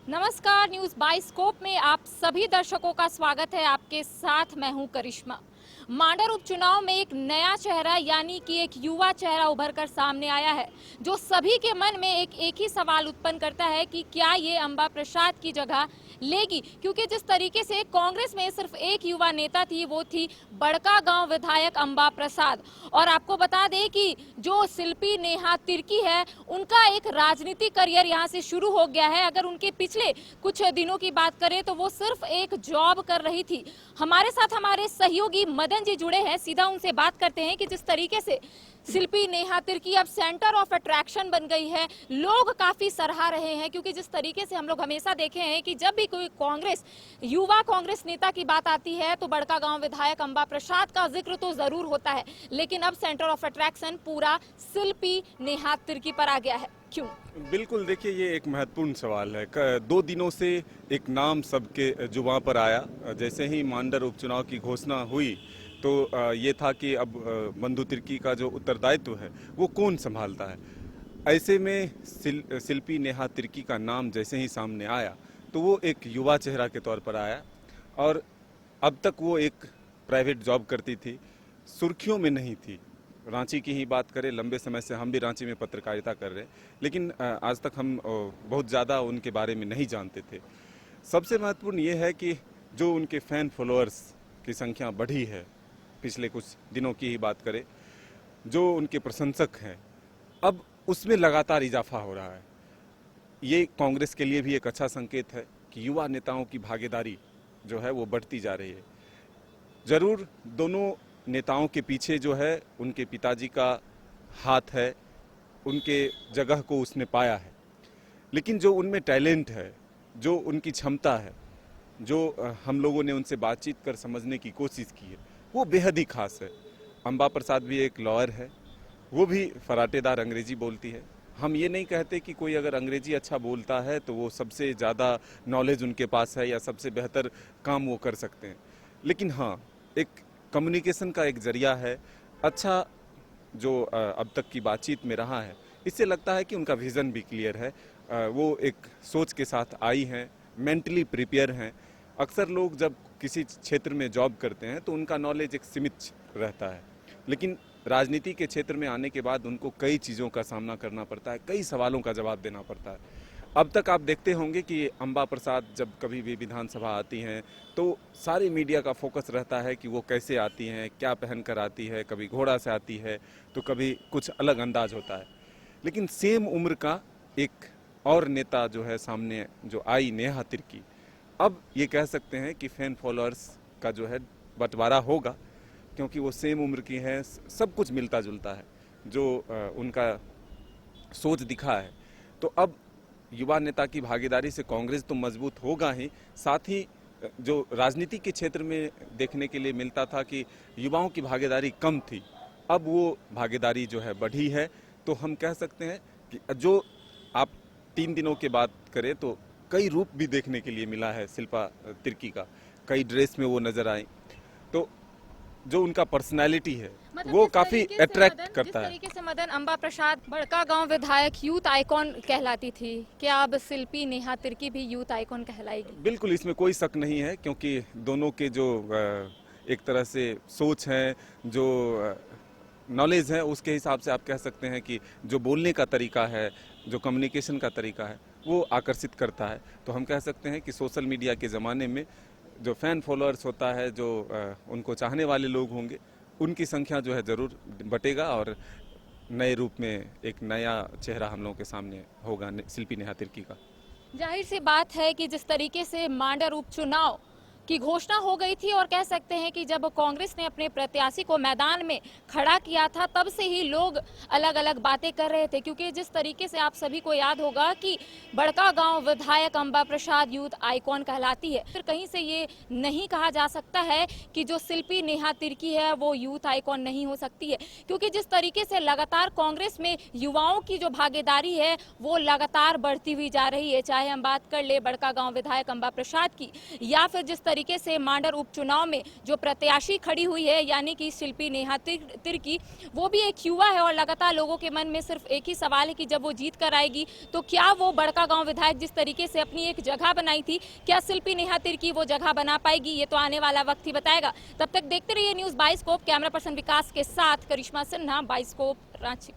नमस्कार, news bioscope में आप सभी दर्शकों का स्वागत है। आपके साथ मैं हूं करिश्मा। मांडर उपचुनाव में एक नया चेहरा यानी कि एक युवा चेहरा उभर कर सामने आया है, जो सभी के मन में एक ही सवाल उत्पन्न करता है कि क्या ये अंबा प्रसाद की जगह लेगी। क्योंकि जिस तरीके से कांग्रेस में सिर्फ एक युवा नेता थी, वो थी बड़कागांव विधायक अंबा प्रसाद। और आपको बता दें कि जो शिल्पी नेहा तिर्की है, उनका एक राजनीतिक करियर यहाँ से शुरू हो गया है। अगर उनके पिछले कुछ दिनों की बात करें तो वो सिर्फ एक जॉब कर रही थी। हमारे साथ हमारे सहयोगी मदन जी जुड़े हैं, सीधा उनसे बात करते हैं कि जिस तरीके से शिल्पी नेहा तिर्की अब सेंटर ऑफ अट्रैक्शन बन गई है, लोग काफी सराह रहे हैं। क्योंकि जिस तरीके से हम लोग हमेशा देखे हैं कि जब भी कोई युवा कांग्रेस नेता की बात आती है तो बड़कागांव विधायक अंबा प्रसाद का जिक्र तो जरूर होता है, लेकिन अब सेंटर ऑफ अट्रैक्शन पूरा शिल्पी नेहा तिर्की पर आ गया है। क्यों? बिल्कुल, देखिए ये एक महत्वपूर्ण सवाल है। 2 दिनों से एक नाम सबके जुबां पर आया। जैसे ही मांडर उपचुनाव की घोषणा हुई तो ये था कि अब बंधु तिर्की का जो उत्तरदायित्व है वो कौन संभालता है। ऐसे में शिल्पी नेहा तिर्की का नाम जैसे ही सामने आया तो वो एक युवा चेहरा के तौर पर आया और अब तक वो एक प्राइवेट जॉब करती थी, सुर्खियों में नहीं थी। रांची की ही बात करें, लंबे समय से हम भी रांची में पत्रकारिता कर रहे हैं, लेकिन आज तक हम बहुत ज़्यादा उनके बारे में नहीं जानते थे। सबसे महत्वपूर्ण ये है कि जो उनके फ़ैन फॉलोअर्स की संख्या बढ़ी है, पिछले कुछ दिनों की ही बात करें, जो उनके प्रशंसक हैं, अब उसमें लगातार इजाफा हो रहा है। ये कांग्रेस के लिए भी एक अच्छा संकेत है कि युवा नेताओं की भागीदारी जो है वो बढ़ती जा रही है। ज़रूर दोनों नेताओं के पीछे जो है उनके पिताजी का हाथ है, उनके जगह को उसने पाया है, लेकिन जो उनमें टैलेंट है, जो उनकी क्षमता है, जो हम लोगों ने उनसे बातचीत कर समझने की कोशिश की है, वो बेहद ही खास है। अंबा प्रसाद भी एक लॉयर है, वो भी फराटेदार अंग्रेजी बोलती है। हम ये नहीं कहते कि कोई अगर अंग्रेजी अच्छा बोलता है तो वो सबसे ज़्यादा नॉलेज उनके पास है या सबसे बेहतर काम वो कर सकते हैं, लेकिन हाँ, एक कम्युनिकेशन का एक जरिया है। अच्छा जो अब तक की बातचीत में रहा है, इससे लगता है कि उनका विज़न भी क्लियर है। वो एक सोच के साथ आई हैं, मेंटली प्रिपेयर हैं। अक्सर लोग जब किसी क्षेत्र में जॉब करते हैं तो उनका नॉलेज एक सीमित रहता है, लेकिन राजनीति के क्षेत्र में आने के बाद उनको कई चीज़ों का सामना करना पड़ता है, कई सवालों का जवाब देना पड़ता है। अब तक आप देखते होंगे कि अंबा प्रसाद जब कभी भी विधानसभा आती हैं तो सारी मीडिया का फोकस रहता है कि वो कैसे आती हैं, क्या पहन कर आती है, कभी घोड़ा से आती है तो कभी कुछ अलग अंदाज होता है। लेकिन सेम उम्र का एक और नेता जो है सामने जो आई, नेहा तिर्की, अब ये कह सकते हैं कि फैन फॉलोअर्स का जो है बंटवारा होगा, क्योंकि वो सेम उम्र की हैं, सब कुछ मिलता जुलता है जो उनका सोच दिखा है। तो अब युवा नेता की भागीदारी से कांग्रेस तो मजबूत होगा ही, साथ ही जो राजनीति के क्षेत्र में देखने के लिए मिलता था कि युवाओं की भागीदारी कम थी, अब वो भागीदारी जो है बढ़ी है। तो हम कह सकते हैं कि जो आप 3 दिनों के बात करें तो कई रूप भी देखने के लिए मिला है शिल्पा तिर्की का, कई ड्रेस में वो नजर आई। तो जो उनका पर्सनालिटी है वो काफी अट्रैक्ट करता है। जिस तरीके से मदन अंबा प्रसाद बड़कागांव विधायक यूथ आइकॉन कहलाती थी, क्या अब शिल्पी नेहा तिर्की भी यूथ आइकॉन कहलाएगी? बिल्कुल, इसमें कोई शक नहीं है, क्योंकि दोनों के जो एक तरह से सोच है, जो नॉलेज है, उसके हिसाब से आप कह सकते हैं कि जो बोलने का तरीका है, जो कम्युनिकेशन का तरीका है, वो आकर्षित करता है। तो हम कह सकते हैं कि सोशल मीडिया के ज़माने में जो फैन फॉलोअर्स होता है, जो उनको चाहने वाले लोग होंगे, उनकी संख्या जो है ज़रूर बटेगा और नए रूप में एक नया चेहरा हम लोगों के सामने होगा शिल्पी नेहा तिर्की का। जाहिर सी बात है कि जिस तरीके से मांडर उपचुनाव की घोषणा हो गई थी और कह सकते हैं कि जब कांग्रेस ने अपने प्रत्याशी को मैदान में खड़ा किया था, तब से ही लोग अलग अलग बातें कर रहे थे। क्योंकि जिस तरीके से आप सभी को याद होगा कि बड़कागांव विधायक अंबा प्रसाद यूथ आइकॉन कहलाती है, फिर कहीं से ये नहीं कहा जा सकता है कि जो शिल्पी नेहा तिर्की है वो यूथ आइकॉन नहीं हो सकती है। क्योंकि जिस तरीके से लगातार कांग्रेस में युवाओं की जो भागीदारी है वो लगातार बढ़ती हुई जा रही है, चाहे हम बात कर ले बड़कागांव विधायक अंबा प्रसाद की, या फिर जिस तरीके से मांडर उपचुनाव में जो प्रत्याशी खड़ी हुई है यानी कि शिल्पी नेहा तिर्की, वो भी एक युवा है और लगातार लोगों के मन में सिर्फ एक ही सवाल है कि जब वो जीत कर आएगी तो क्या वो बड़कागांव विधायक जिस तरीके से अपनी एक जगह बनाई थी, क्या शिल्पी नेहा तिर्की वो जगह बना पाएगी? ये तो आने वाला वक्त ही बताएगा। तब तक देखते रहिए न्यूज़ बाइस्कोप। कैमरा पर्सन विकास के साथ करिश्मा सिन्हा, बाइस्कोप, रांची।